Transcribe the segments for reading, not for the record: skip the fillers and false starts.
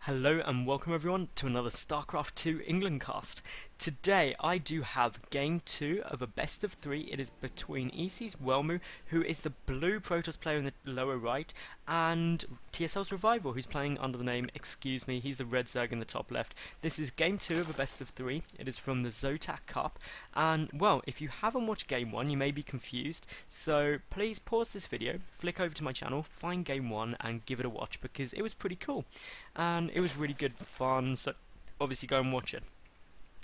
Hello and welcome everyone to another StarCraft 2 England cast. Today I do have game 2 of a best of 3. It is between ECWelmu, who is the blue Protoss player in the lower right, and TSLRevival, who's playing under the name Excuse Me. He's the red Zerg in the top left. This is game 2 of a best of 3. It is from the Zotac Cup, and well, if you haven't watched game 1 you may be confused, so please pause this video, flick over to my channel, find game 1 and give it a watch because it was pretty cool. And it was really good fun, so obviously go and watch it.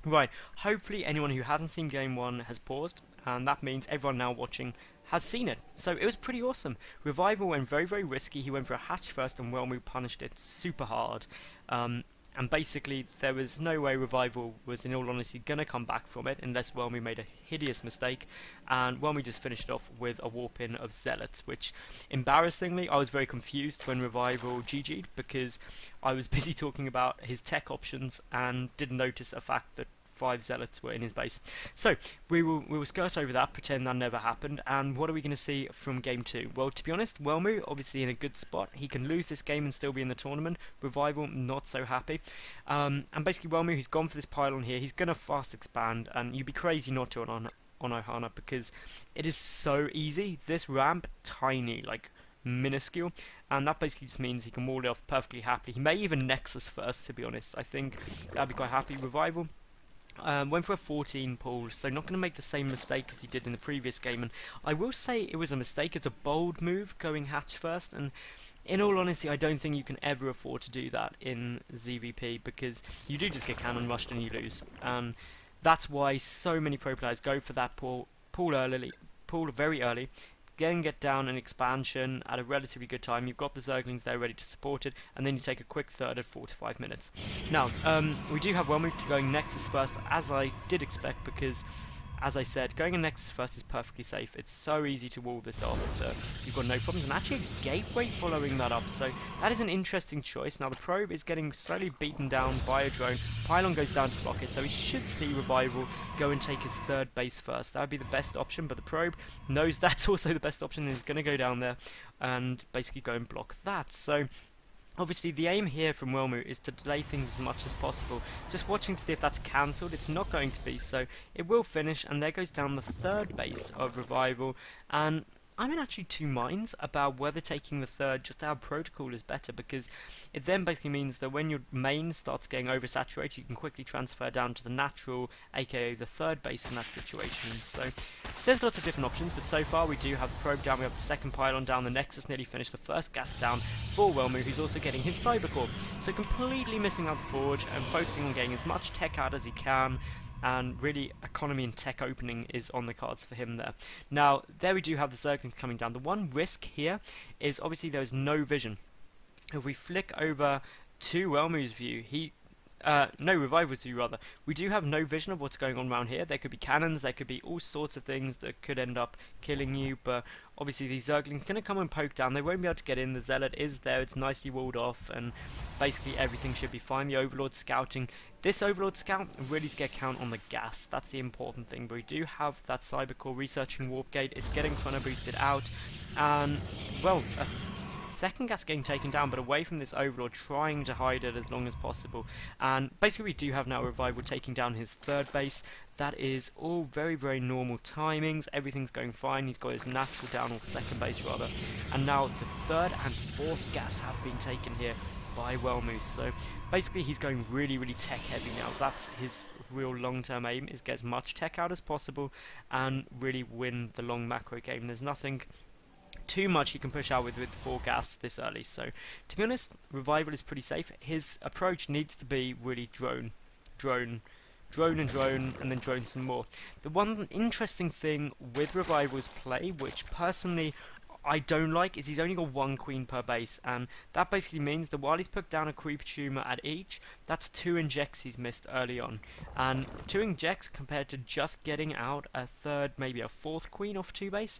Right, hopefully anyone who hasn't seen game 1 has paused, and that means everyone now watching has seen it. So it was pretty awesome. Revival went very risky. He went for a hatch first and Welmu punished it super hard. And basically there was no way Revival was in all honesty going to come back from it unless Welmu made a hideous mistake, and Welmu just finished off with a warp in of Zealots, which embarrassingly I was very confused when Revival GG'd because I was busy talking about his tech options and didn't notice a fact that 5 Zealots were in his base. So we will skirt over that, pretend that never happened, and what are we going to see from game 2? Well, to be honest, Welmu obviously in a good spot. He can lose this game and still be in the tournament. Revival not so happy. And basically Welmu, he's gone for this pylon here. He's going to fast expand, and you'd be crazy not to on Ohana because it is so easy. This ramp, tiny, like minuscule, and that basically just means he can wall it off perfectly happily. He may even Nexus first, to be honest. I think that'd be quite happy. Revival went for a 14 pull, so not going to make the same mistake as he did in the previous game, and I will say it was a mistake. It's a bold move going hatch first, and in all honesty I don't think you can ever afford to do that in ZvP because you do just get cannon rushed and you lose, and that's why so many pro players go for that pull very early. Get down an expansion at a relatively good time. You've got the Zerglings there ready to support it, and then you take a quick third at 4 to 5 minutes. Now, we do have Welmu going Nexus first, as I did expect, because, as I said, going in Nexus first is perfectly safe. It's so easy to wall this off that you've got no problems, and actually a Gateway following that up, so that is an interesting choice. Now the probe is getting slowly beaten down by a drone. Pylon goes down to block it, so we should see Revival go and take his third base first. That would be the best option, but the probe knows that's also the best option and is going to go down there and basically go and block that. So obviously the aim here from Welmu is to delay things as much as possible. Just watching to see if that's cancelled. It's not going to be, so it will finish, and there goes down the third base of Revival, and I'm in actually two minds about whether taking the third just out of protocol is better, because it then basically means that when your main starts getting oversaturated you can quickly transfer down to the natural, aka the third base in that situation. So there's lots of different options, but so far we do have the probe down, we have the second pylon down, the Nexus nearly finished, the first gas down for Welmu, who's also getting his Cyber Core. So completely missing out the Forge and focusing on getting as much tech out as he can, and really economy and tech opening is on the cards for him there. Now there we do have the Zerglings coming down. The one risk here is obviously there is no vision. If we flick over to Welmu's view, Revival's view rather, we do have no vision of what's going on around here. There could be cannons, there could be all sorts of things that could end up killing you, but obviously these Zerglings are going to come and poke down. They won't be able to get in. The Zealot is there, it's nicely walled off, and basically everything should be fine. The Overlord scouting. This Overlord scout really to get count on the gas, that's the important thing, but we do have that Cyber Core researching Warp Gate. It's getting kind of boosted out, and well, a second gas getting taken down, but away from this Overlord, trying to hide it as long as possible. And basically we do have now Revival taking down his third base. That is all very normal timings, everything's going fine. He's got his natural down, or second base rather, and now the third and fourth gas have been taken here by Welmu. So basically he's going really tech heavy now. That's his real long-term aim, is get as much tech out as possible and really win the long macro game. There's nothing too much he can push out with 4 gas this early, so to be honest Revival is pretty safe. His approach needs to be really drone, and then drone some more. The one interesting thing with Revival's play, which personally I don't like, is he's only got 1 queen per base, and that basically means that while he's put down a creep tumor at each, that's 2 injects he's missed early on, and 2 injects compared to just getting out a third, maybe a 4th queen off 2 base,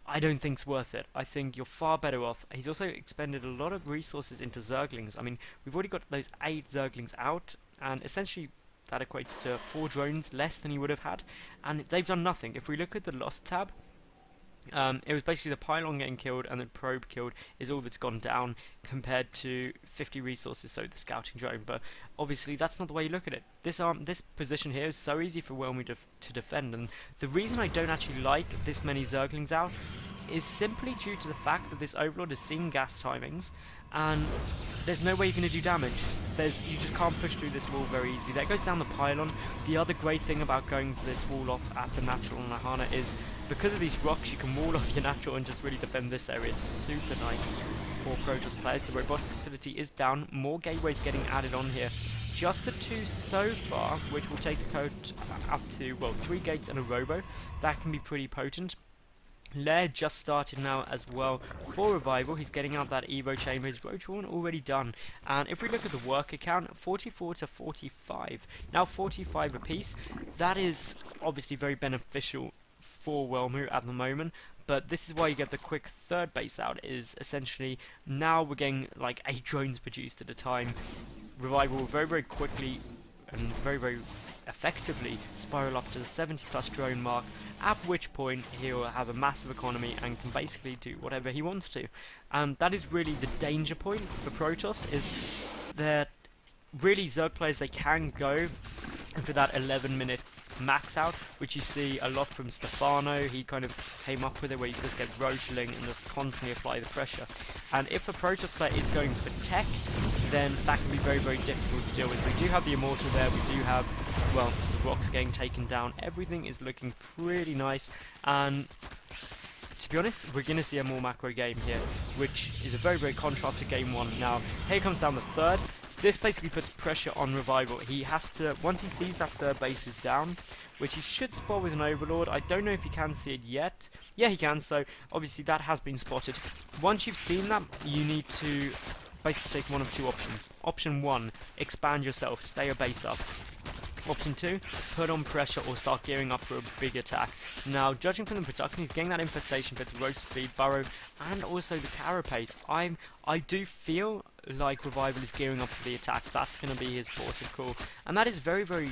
I don't think it's worth it. I think you're far better off. He's also expended a lot of resources into Zerglings. I mean, we've already got those 8 Zerglings out, and essentially that equates to 4 drones less than he would have had, and they've done nothing. If we look at the Lost tab, It was basically the pylon getting killed and the probe killed is all that's gone down compared to 50 resources, so the scouting drone. But obviously that's not the way you look at it. This position here is so easy for Welmu to defend, and the reason I don't actually like this many Zerglings out is simply due to the fact that this Overlord is seeing gas timings, and there's no way you're going to do damage. You just can't push through this wall very easily. That goes down the pylon. The other great thing about going for this wall off at the natural on Lahana is because of these rocks, you can wall off your natural and just really defend this area. It's super nice for Protoss players. The robotics facility is down. More gateways getting added on here. Just the 2 so far, which will take the code up to, well, 3 gates and a robo. That can be pretty potent. Lair just started now as well for Revival. He's getting out that Evo chamber. His Roach one already done. And if we look at the worker count, 44 to 45. Now 45 apiece. That is obviously very beneficial for Welmu at the moment. But this is why you get the quick third base out, is essentially now we're getting like 8 drones produced at a time. Revival will very, very quickly and very, very effectively spiral up to the 70 plus drone mark, at which point he'll have a massive economy and can basically do whatever he wants to. That is really the danger point for Protoss, is that really Zerg players, they can go for that 11-minute max out, which you see a lot from Stefano. He kind of came up with it where you just get roachling and just constantly apply the pressure. And if a Protoss player is going for tech, then that can be very, very difficult to deal with. We do have the Immortal there, we do have, well, the rocks getting taken down. Everything is looking pretty nice, and to be honest, we're going to see a more macro game here, which is a very, very contrast to game 1. Now, here comes down the third. This basically puts pressure on Revival. He has to, once he sees that third base is down, which he should spot with an Overlord. I don't know if he can see it yet. Yeah, he can, so obviously that has been spotted. Once you've seen that, you need to basically take one of 2 options. Option 1, expand yourself, stay your base up. Option 2, put on pressure or start gearing up for a big attack. Now, judging from the production, he's getting that infestation with road speed, burrow, and also the carapace. I do feel like Revival is gearing up for the attack. That's going to be his port of call, and that is very, very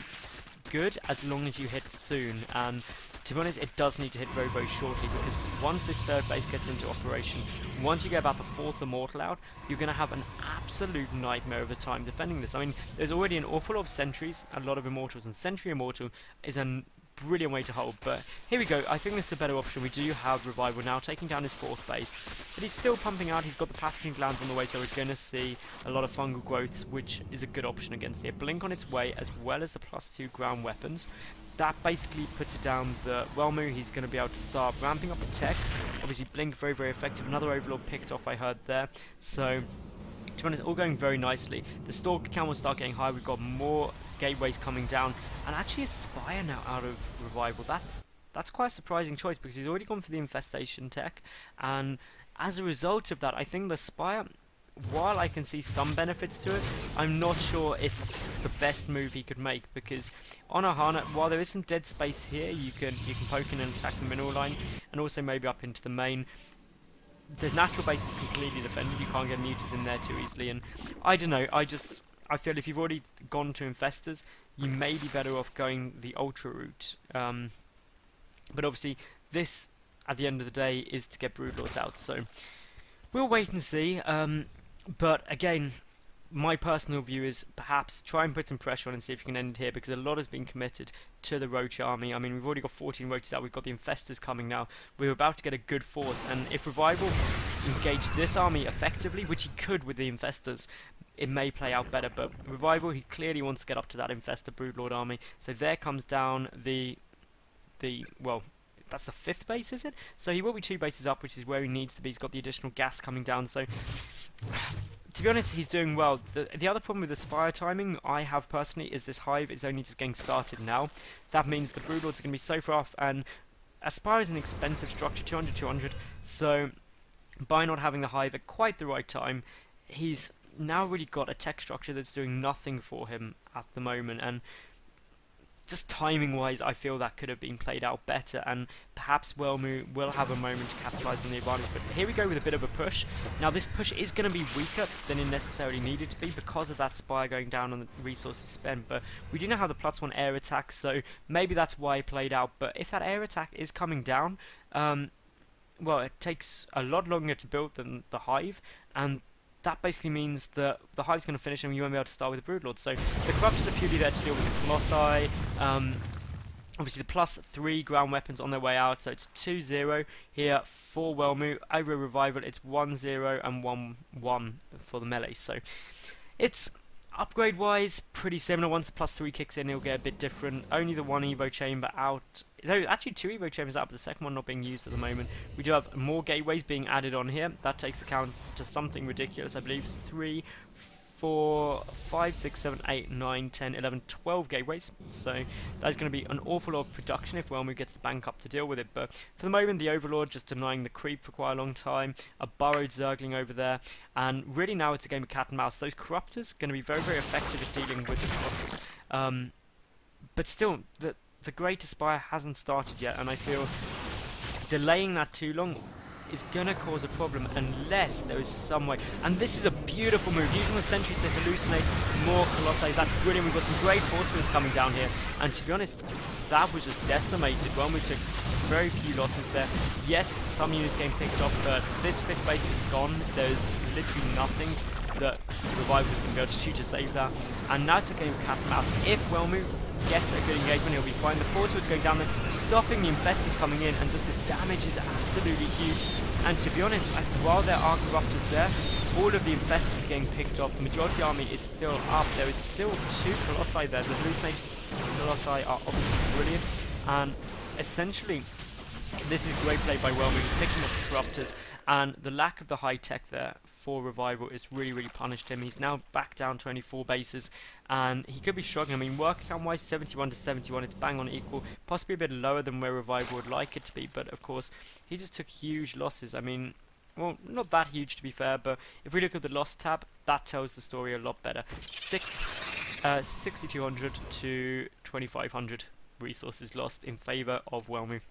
good as long as you hit soon. And to be honest, it does need to hit very, very shortly, because once this third base gets into operation, once you get about the 4th Immortal out, you're going to have an absolute nightmare of a time defending this. I mean, there's already an awful lot of sentries, a lot of Immortals, and Sentry Immortal is a brilliant way to hold. But here we go, I think this is a better option. We do have Revival now taking down his 4th base, but he's still pumping out. He's got the pathogen glands on the way, so we're going to see a lot of fungal growths, which is a good option against it. Blink on its way, as well as the +2 ground weapons. That basically puts it down the Welmu. He's going to be able to start ramping up the tech. Obviously, Blink very, very effective. Another Overlord picked off, I heard there. So, to be honest, all going very nicely. The Stalker count will start getting high. We've got more gateways coming down, and actually a Spire now out of Revival. That's quite a surprising choice, because he's already gone for the infestation tech, and as a result of that, I think the Spire, while I can see some benefits to it, I'm not sure it's the best move he could make, because on Ohana, while there is some dead space here, you can poke in and attack the mineral line, and also maybe up into the main. The natural base is completely defended. You can't get mutas in there too easily, and I don't know. I feel if you've already gone to infestors, you may be better off going the ultra route. But obviously, this at the end of the day is to get Broodlords out. So we'll wait and see. But again, my personal view is perhaps try and put some pressure on and see if you can end here, because a lot has been committed to the Roach army. I mean, we've already got 14 Roaches out, we've got the Infestors coming now, we're about to get a good force, and if Revival engaged this army effectively, which he could with the Infestors, it may play out better. But Revival, he clearly wants to get up to that Infestor Broodlord army, so there comes down well, that's the 5th base, is it? So he will be 2 bases up, which is where he needs to be. He's got the additional gas coming down, so to be honest, he's doing well. The other problem with the Spire timing I have personally is this hive is only just getting started now. That means the Broodlords are going to be so far off, and a Spire is an expensive structure, 200, so by not having the hive at quite the right time, he's now really got a tech structure that's doing nothing for him at the moment, and just timing wise, I feel that could have been played out better, and perhaps Welmu will have a moment to capitalise on the advantage. But here we go with a bit of a push. Now this push is going to be weaker than it necessarily needed to be because of that Spire going down on the resources spent, but we do now have the +1 air attack, so maybe that's why it played out. But if that air attack is coming down, well, it takes a lot longer to build than the hive, and that basically means that the hive's going to finish and you won't be able to start with the broodlord. So the corruptors are purely there to deal with the colossi. Obviously the +3 ground weapons on their way out, so it's 2-0 here for Welmu. Over Revival it's 1-0 and 1-1 for the melee. So it's upgrade wise pretty similar. Once the +3 kicks in, it'll get a bit different. Only the one Evo chamber out. No, actually 2 Evo chambers out, but the second one not being used at the moment. We do have more gateways being added on here. That takes account to something ridiculous, I believe. 3, 4, 5, 6, 7, 8, 9, 10, 11, 12 gateways. So that's going to be an awful lot of production if Welmu gets the bank up to deal with it. But for the moment, the Overlord just denying the creep for quite a long time. A burrowed Zergling over there. And really now it's a game of cat and mouse. Those Corruptors going to be very, very effective at dealing with the Colossus. But still, the Great Aspire hasn't started yet. And I feel delaying that too long is going to cause a problem unless there is some way. And this is a beautiful move, using the sentry to hallucinate more Colossi. That's brilliant. We've got some great force fields coming down here, and to be honest, that was just decimated. Well, we took very few losses there. Yes, some units getting picked off, but this 5th base is gone. There's literally nothing that Revival is going to be able to do to save that. And now it's a game of cat and mouse. If Welmu gets a good engagement, he'll be fine. The force fields going down there, stopping the infestors coming in, and just this damage is absolutely huge. And to be honest, while there are corruptors there, all of the infestors are getting picked off. The majority army is still up. There is still 2 colossi there. The hallucination colossi are obviously brilliant, and essentially this is great play by Welmu. He's picking up the corruptors, and the lack of the high tech there for Revival is really punished him. He's now back down 24 bases, and he could be struggling. I mean, work count wise, 71 to 71, it's bang on equal, possibly a bit lower than where Revival would like it to be, but of course he just took huge losses. I mean, well, not that huge to be fair, but if we look at the loss tab, that tells the story a lot better. 6,200 to 2,500 resources lost in favour of Welmu.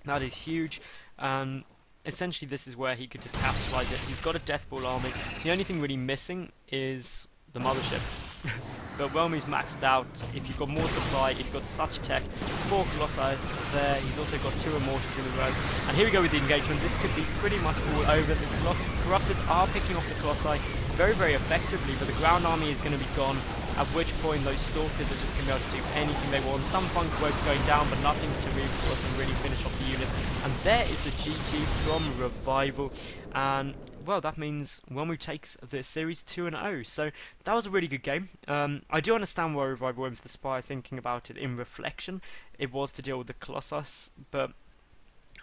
That is huge, and essentially this is where he could just capitalise it. He's got a Death Ball army. The only thing really missing is the mothership. But Welmu's maxed out. If you've got more supply, if you've got such tech, 4 Colossi there. He's also got 2 Immortals in a row. And here we go with the engagement. This could be pretty much all over. The Corruptors are picking off the Colossi very effectively, but the ground army is going to be gone. At which point those Stalkers are just going to be able to do anything they want. Some Funk Webs going down, but nothing to reinforce and really finish off the units. And there is the GG from Revival. And well, that means Welmu takes the series 2-0. So that was a really good game. I do understand why Revival went for the Spire, thinking about it in reflection. It was to deal with the Colossus, but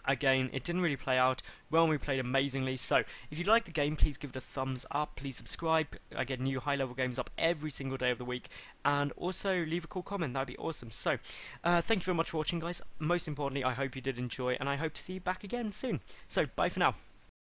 again, it didn't really play out. Welmu played amazingly. So if you like the game, please give it a thumbs up. Please subscribe. I get new high-level games up every single day of the week. And also leave a cool comment. That'd be awesome. So thank you very much for watching, guys. Most importantly, I hope you did enjoy, and I hope to see you back again soon. So bye for now.